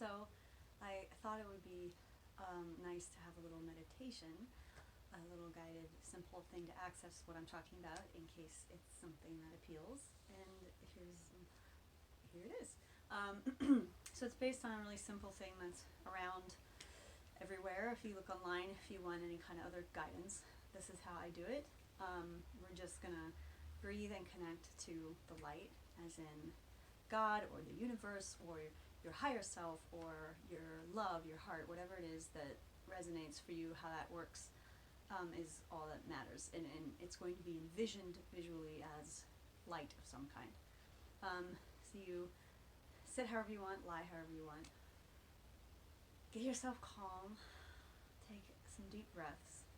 So I thought it would be nice to have a little meditation, a little guided, simple thing to access what I'm talking about in case it's something that appeals. And here it is. So it's based on a really simple thing that's around everywhere. If you look online, if you want any kind of other guidance, this is how I do it. We're just gonna breathe and connect to the light, as in God or the universe or your higher self or your love, your heart, whatever it is that resonates for you, how that works is all that matters. And it's going to be envisioned visually as light of some kind. So you sit however you want, lie however you want. Get yourself calm. Take some deep breaths.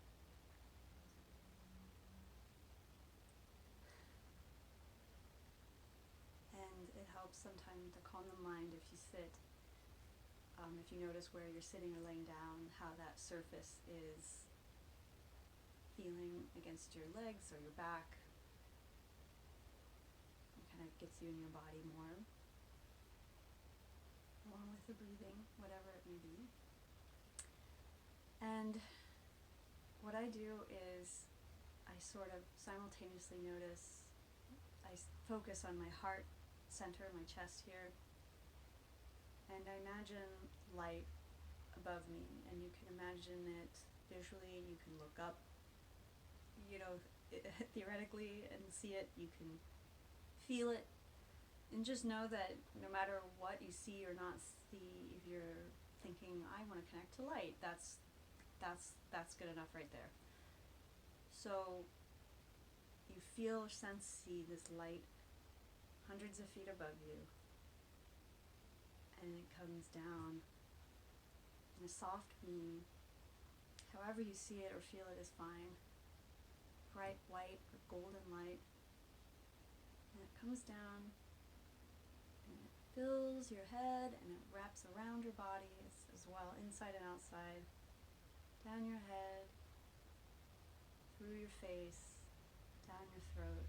And it helps sometimes to calm the mind if you sit. If you notice where you're sitting or laying down, how that surface is feeling against your legs or your back. It kind of gets you in your body more, along with the breathing, whatever it may be. And what I do is I sort of simultaneously notice, I focus on my heart center, my chest here, and I imagine light above me, and you can imagine it visually, you can look up, theoretically and see it, you can feel it, and just know that no matter what you see or not see, if you're thinking, I want to connect to light, that's good enough right there. So you feel or sense, see this light hundreds of feet above you, and it comes down in a soft beam. However you see it or feel it is fine. Bright white or golden light. And it comes down and it fills your head and it wraps around your body as well, inside and outside. Down your head, through your face, down your throat.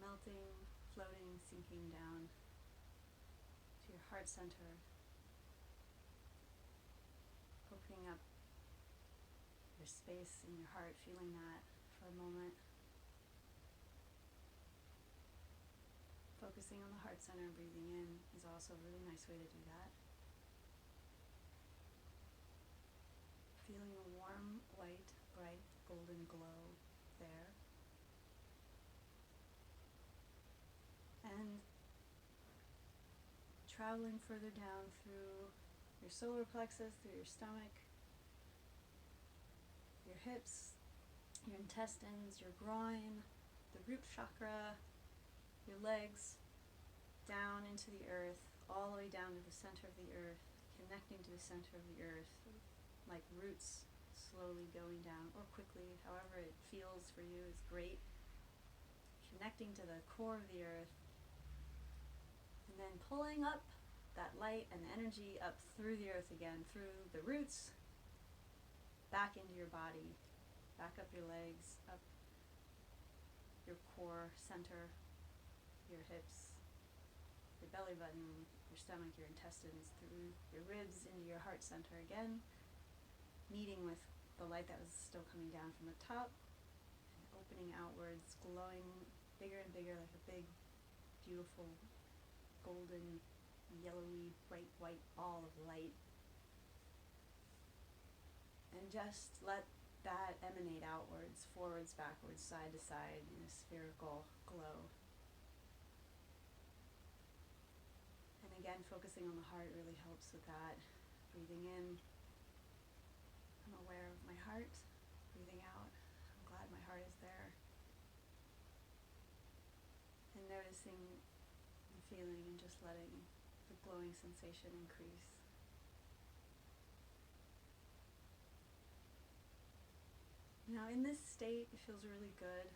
Melting, floating, sinking down to your heart center. Opening up your space in your heart, feeling that for a moment. Focusing on the heart center and breathing in is also a really nice way to do that. Feeling a warm, white, bright, golden glow there. And traveling further down through your solar plexus, through your stomach, your hips, your intestines, your groin, the root chakra, your legs, down into the earth, all the way down to the center of the earth, connecting to the center of the earth, like roots slowly going down, or quickly, however it feels for you is great. Connecting to the core of the earth, and then pulling up that light and energy up through the earth again, through the roots, back into your body, back up your legs, up your core center, your hips, your belly button, your stomach, your intestines, through your ribs into your heart center again, meeting with the light that was still coming down from the top, and opening outwards, glowing bigger and bigger, like a big, beautiful, golden, yellowy, bright white ball of light. And just let that emanate outwards, forwards, backwards, side to side, in a spherical glow. And again, focusing on the heart really helps with that. Breathing in, I'm aware of my heart. Breathing out, I'm glad my heart is there. And noticing and feeling and just letting the glowing sensation increase. Now in this state, it feels really good,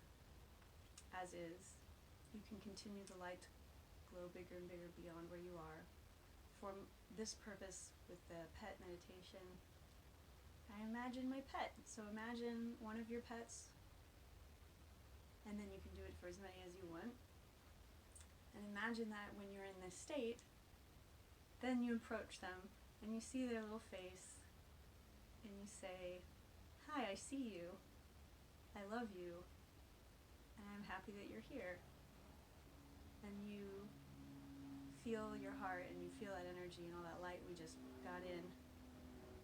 as is. You can continue the light to glow bigger and bigger beyond where you are. For this purpose, with the pet meditation, I imagine my pet. So imagine one of your pets, and then you can do it for as many as you want. And imagine that when you're in this state, Then you approach them and you see their little face and you say, "Hi, I see you. I love you. And I'm happy that you're here." And you feel your heart and you feel that energy and all that light we just got in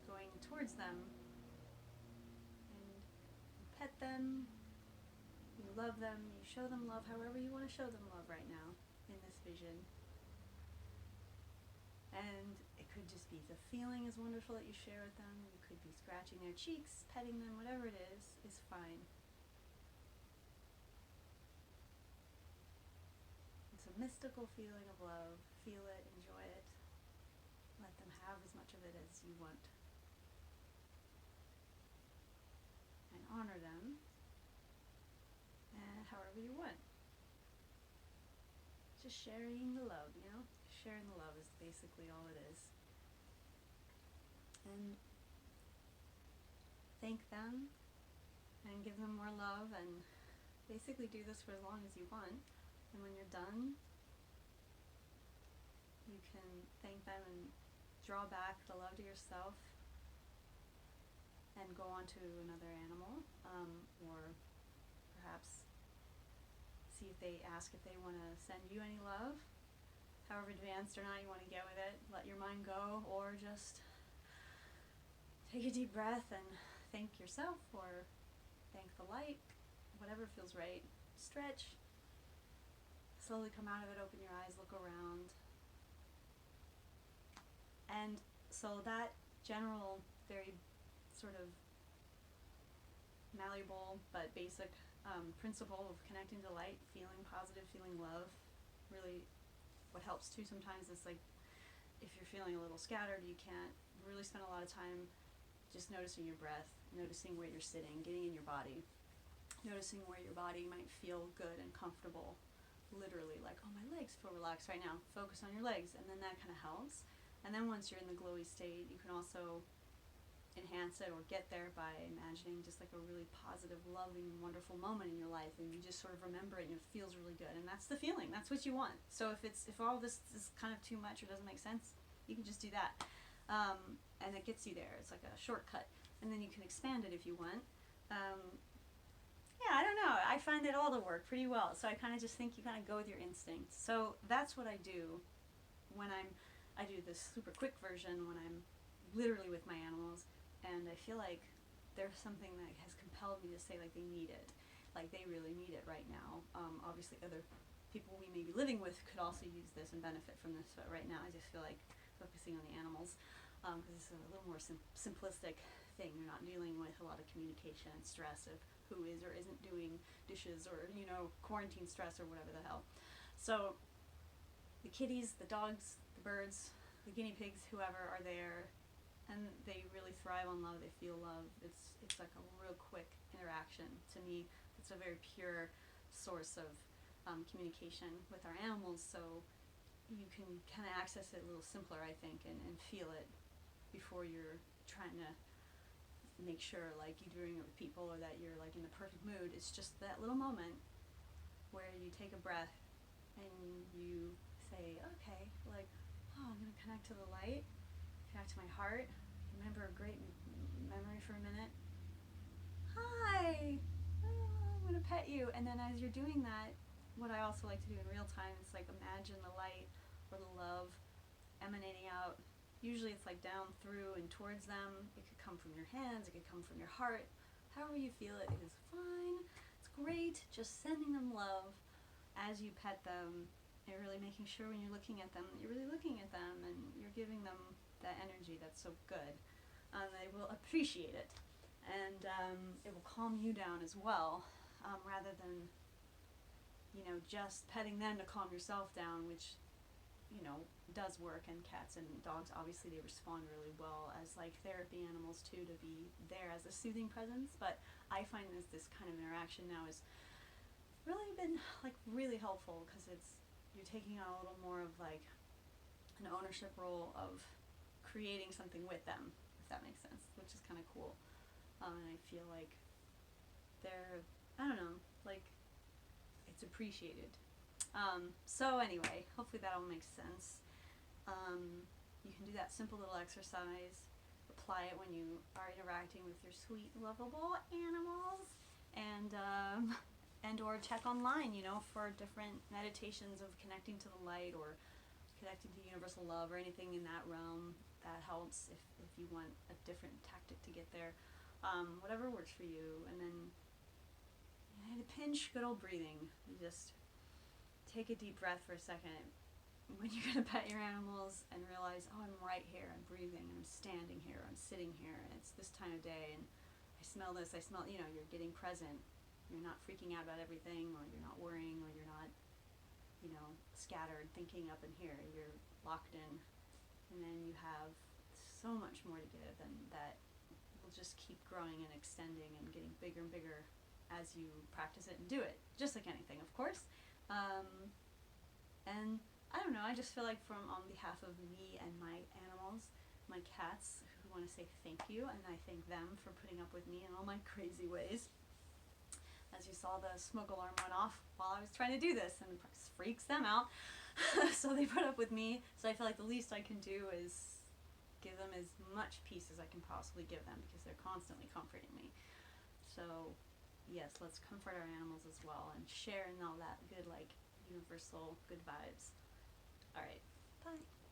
going towards them. And you pet them, you love them, you show them love however you want to show them love right now in this vision. And it could just be the feeling is wonderful that you share with them. You could be scratching their cheeks, petting them, whatever it is fine. It's a mystical feeling of love. Feel it, enjoy it. Let them have as much of it as you want. And honor them and however you want. Just sharing the love, you know? Sharing the love is basically all it is. And thank them and give them more love and basically do this for as long as you want. And when you're done, you can thank them and draw back the love to yourself and go on to another animal, or perhaps see if they ask if they want to send you any love, however advanced or not you want to get with it. Let your mind go, or just take a deep breath and thank yourself or thank the light, whatever feels right. Stretch, slowly come out of it, open your eyes, look around. And so that general, very sort of malleable but basic principle of connecting to light, feeling positive, feeling love, really what helps too sometimes is like if you're feeling a little scattered, you can't really spend a lot of time just noticing your breath, noticing where you're sitting, getting in your body, noticing where your body might feel good and comfortable, literally like, oh, my legs feel relaxed right now. Focus on your legs, and then that kind of helps. And then once you're in the glowy state, you can also enhance it or get there by imagining just like a really positive, loving, wonderful moment in your life, and you just sort of remember it and it feels really good, and that's the feeling, that's what you want. So if all this is kind of too much or doesn't make sense, you can just do that, and it gets you there. It's like a shortcut, and then you can expand it if you want. Yeah, I don't know, I find it all to work pretty well, so I kind of just think you kind of go with your instincts. So that's what I do when I do this super quick version when I'm literally with my animals, and I feel like there's something that has compelled me to say like they need it, like they really need it right now. Obviously other people we may be living with could also use this and benefit from this, but right now I just feel like focusing on the animals, because it's a little more simplistic thing. You're not dealing with a lot of communication and stress of who is or isn't doing dishes, or quarantine stress or whatever the hell. So the kitties, the dogs, the birds, the guinea pigs, whoever are there, and they really thrive on love. They feel love. It's like a real quick interaction. To me, it's a very pure source of communication with our animals, so you can kind of access it a little simpler, I think, and feel it before you're trying to make sure like you're doing it with people or that you're like in the perfect mood. It's just that little moment where you take a breath and you say, okay, like, oh, I'm going to connect to the light, connect to my heart, remember a great memory for a minute. Hi, I'm going to pet you. And then as you're doing that, what I also like to do in real time is like imagine the light or the love emanating out. Usually it's like down through and towards them. It could come from your hands, it could come from your heart. However you feel it is fine. It's great. Just sending them love as you pet them, and really making sure when you're looking at them, you're really looking at them and you're giving them that energy that's so good. They will appreciate it, and it will calm you down as well, rather than just petting them to calm yourself down, which does work. And cats and dogs, obviously, they respond really well as like therapy animals too, to be there as a soothing presence. But I find this kind of interaction now is really been like really helpful, because you're taking on a little more of like an ownership role of creating something with them, if that makes sense, which is kind of cool. And I feel like they're, I don't know, like it's appreciated. So anyway, hopefully that all makes sense. can do that simple little exercise. Apply it when you are interacting with your sweet, lovable animals, and or check online, for different meditations of connecting to the light or connecting to universal love or anything in that realm that helps if you want a different tactic to get there. Whatever works for you. And then to pinch, good old breathing. You just take a deep breath for a second when you're going to pet your animals and realize, oh, I'm right here, I'm breathing, and I'm standing here, I'm sitting here, and it's this time of day, and I smell this, you're getting present. You're not freaking out about everything, or you're not worrying, or you're not, scattered, thinking up in here. You're locked in, and then you have so much more to give, and that will just keep growing and extending and getting bigger and bigger as you practice it and do it, just like anything, of course. And I don't know, I just feel like on behalf of me and my animals, my cats, who want to say thank you, and I thank them for putting up with me in all my crazy ways. As you saw, the smoke alarm went off while I was trying to do this, and it freaks them out. So they put up with me. So I feel like the least I can do is give them as much peace as I can possibly give them, because they're constantly comforting me. So yes, let's comfort our animals as well and share in all that good, universal good vibes. All right, bye.